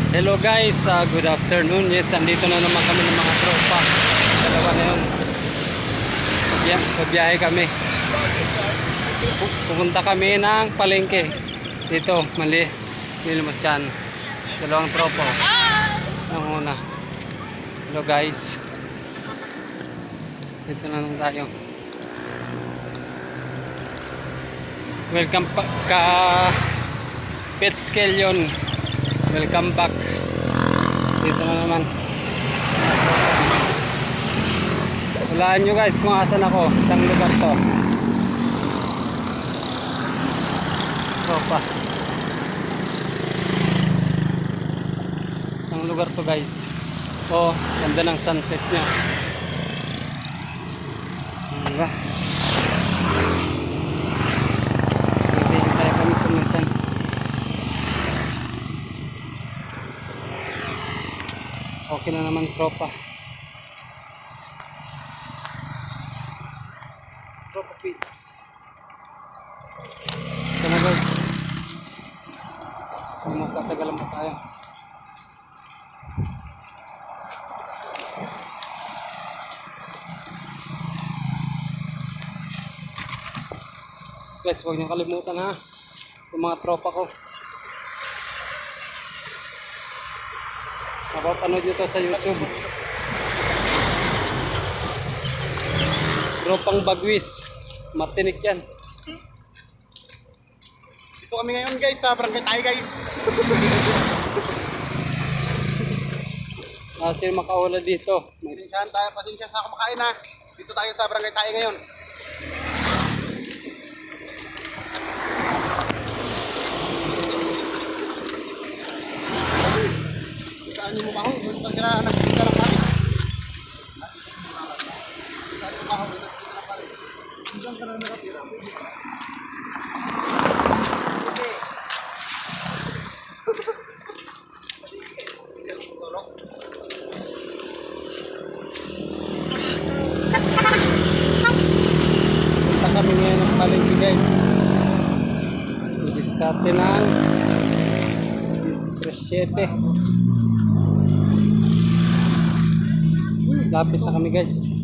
Hello guys, good afternoon. Yes, andito na naman kami ng mga tropa. Dalawa na yun. Pabiyahe kami. Pupunta kami ng palengke. Dito, Limasyan. Dalawang tropa. Ang una. Hello guys. Dito na naman tayo. Welcome ka Pet Scale yun. Welcome back. Dito na naman. Walaan nyo guys kung asan ako. Isang lugar to. Tropa. Isang lugar to guys. Oh, ganda ng sunset nya. Diba? Hindi tayo kami kuminsan. Okay na naman tropa. Tropa pits. Ito na guys. Magtatagalan pa tayo. Guys, huwag niyo kalimutan ha. Yung mga tropa ko. Mapapanood nyo to sa YouTube. Tropang Bagwis. Martinik yan. Dito kami ngayon guys sa Barangay Tayo guys. Kasi makawala dito. Pasensya sa kumakain ha. Dito tayo sa Barangay Tayo ngayon. Saan yung mumaho? Doon pa sila nagtitinda ng paris. Saan yung mumaho? Nagtitinda ng paris. Hanggang ka na nakatira. Punta kami ngayon ng palengke guys. Diskarte ng 3.7. Lapit na kami guys.